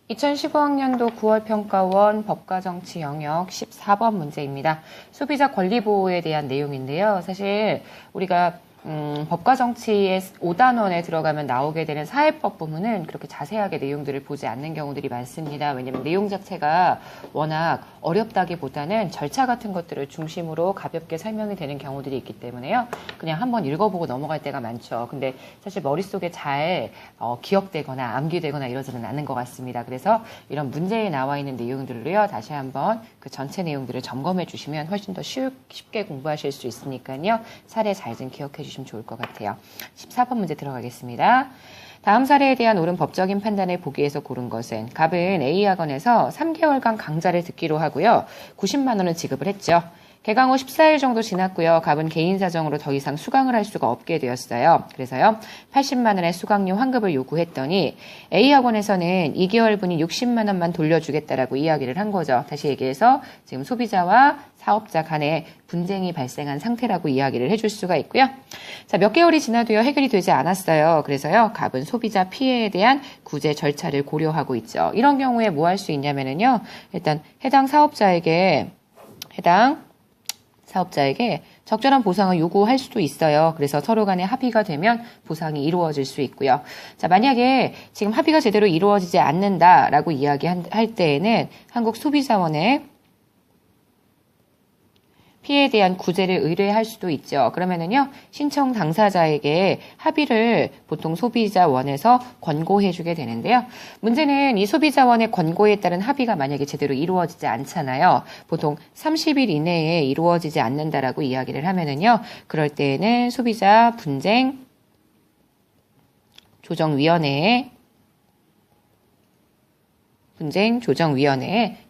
2015학년도 9월 평가원 법과정치 영역 14번 문제입니다. 소비자 권리 보호에 대한 내용인데요. 사실 우리가 법과정치의 5단원에 들어가면 나오게 되는 사회법 부문은 그렇게 자세하게 내용들을 보지 않는 경우들이 많습니다. 왜냐하면 내용 자체가 워낙 어렵다기보다는 절차 같은 것들을 중심으로 가볍게 설명이 되는 경우들이 있기 때문에요. 그냥 한번 읽어보고 넘어갈 때가 많죠. 근데 사실 머릿속에 잘 기억되거나 암기되거나 이러지는 않는 것 같습니다. 그래서 이런 문제에 나와 있는 내용들을요. 다시 한번 그 전체 내용들을 점검해 주시면 훨씬 더 쉽게 공부하실 수 있으니까요. 사례 잘 좀 기억해 주시면 좋을 것 같아요. 14번 문제 들어가겠습니다. 다음 사례에 대한 옳은 법적인 판단을 보기에서 고른 것은 갑은 A학원에서 3개월간 강좌를 듣기로 하고요. 90만 원을 지급을 했죠. 개강 후 14일 정도 지났고요. 갑은 개인 사정으로 더 이상 수강을 할 수가 없게 되었어요. 그래서요. 80만 원의 수강료 환급을 요구했더니 A학원에서는 2개월분이 60만 원만 돌려주겠다라고 이야기를 한 거죠. 다시 얘기해서 지금 소비자와 사업자 간에 분쟁이 발생한 상태라고 이야기를 해줄 수가 있고요. 자, 몇 개월이 지나도요. 해결이 되지 않았어요. 그래서요. 갑은 소비자 피해에 대한 구제 절차를 고려하고 있죠. 이런 경우에 뭐 할 수 있냐면은요. 일단 해당 사업자에게 적절한 보상을 요구할 수도 있어요. 그래서 서로 간에 합의가 되면 보상이 이루어질 수 있고요. 자, 만약에 지금 합의가 제대로 이루어지지 않는다라고 이야기할 때에는 한국소비자원에 피해에 대한 구제를 의뢰할 수도 있죠. 그러면은요, 신청 당사자에게 합의를 보통 소비자원에서 권고해주게 되는데요. 문제는 이 소비자원의 권고에 따른 합의가 만약에 제대로 이루어지지 않잖아요. 보통 30일 이내에 이루어지지 않는다라고 이야기를 하면은요, 그럴 때에는 소비자 분쟁 조정위원회에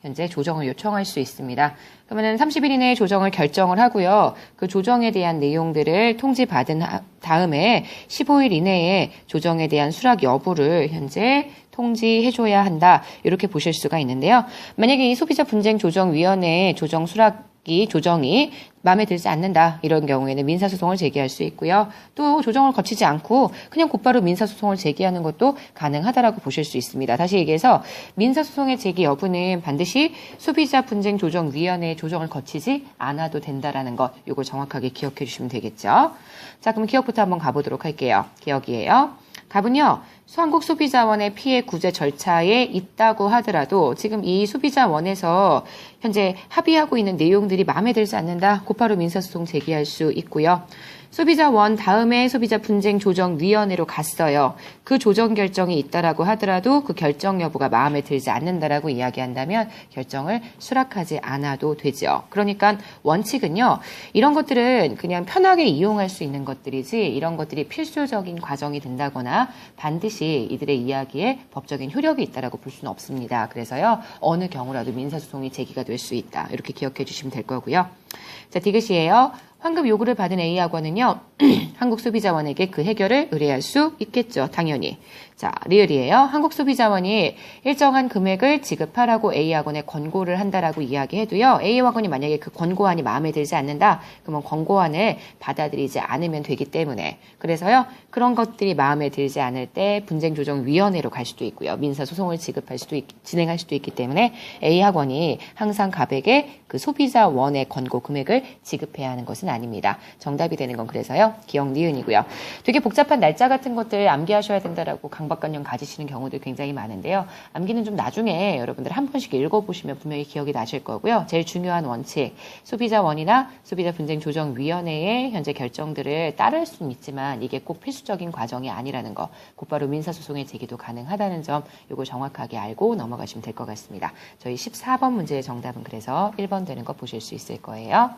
현재 조정을 요청할 수 있습니다. 그러면 30일 이내에 조정을 결정을 하고요. 그 조정에 대한 내용들을 통지받은 다음에 15일 이내에 조정에 대한 수락 여부를 현재 통지해줘야 한다. 이렇게 보실 수가 있는데요. 만약에 이 소비자 분쟁 조정위원회의 조정이 마음에 들지 않는다. 이런 경우에는 민사소송을 제기할 수 있고요. 또 조정을 거치지 않고 그냥 곧바로 민사소송을 제기하는 것도 가능하다라고 보실 수 있습니다. 다시 얘기해서 민사소송의 제기 여부는 반드시 소비자 분쟁 조정위원회의 조정을 거치지 않아도 된다라는 것, 이거 정확하게 기억해 주시면 되겠죠. 자, 그럼 기억부터 한번 가보도록 할게요. 기억이에요. 갑은요, 한국소비자원의 피해 구제 절차에 있다고 하더라도 지금 이 소비자원에서 현재 합의하고 있는 내용들이 마음에 들지 않는다. 곧바로 민사소송 제기할 수 있고요. 소비자원 다음에 소비자 분쟁 조정위원회로 갔어요. 그 조정 결정이 있다라고 하더라도 그 결정 여부가 마음에 들지 않는다라고 이야기한다면 결정을 수락하지 않아도 되죠. 그러니까 원칙은요. 이런 것들은 그냥 편하게 이용할 수 있는 것들이지 이런 것들이 필수적인 과정이 된다거나 반드시 이들의 이야기에 법적인 효력이 있다라고 볼 수는 없습니다. 그래서요. 어느 경우라도 민사소송이 제기가 될 수 있다. 이렇게 기억해 주시면 될 거고요. 자, 디귿이에요. 환급 요구를 받은 A학원은요. 한국소비자원에게 그 해결을 의뢰할 수 있겠죠. 당연히. 자, 리을이에요. 한국소비자원이 일정한 금액을 지급하라고 A학원에 권고를 한다라고 이야기해도요. A학원이 만약에 그 권고안이 마음에 들지 않는다. 그러면 권고안을 받아들이지 않으면 되기 때문에. 그래서요. 그런 것들이 마음에 들지 않을 때 분쟁조정위원회로 갈 수도 있고요. 민사소송을 진행할 수도 있기 때문에 A학원이 항상 갑에게 그 소비자원의 권고 금액을 지급해야 하는 것은 아닙니다. 정답이 되는 건 그래서요. 기억 니은이고요. 되게 복잡한 날짜 같은 것들 암기하셔야 된다라고 강박관념 가지시는 경우들 굉장히 많은데요. 암기는 좀 나중에 여러분들 한 번씩 읽어보시면 분명히 기억이 나실 거고요. 제일 중요한 원칙, 소비자원이나 소비자분쟁조정위원회의 현재 결정들을 따를 수는 있지만 이게 꼭 필수적인 과정이 아니라는 거, 곧바로 민사소송의 제기도 가능하다는 점, 이거 정확하게 알고 넘어가시면 될 것 같습니다. 저희 14번 문제의 정답은 그래서 1번 되는 거 보실 수 있을 거예요.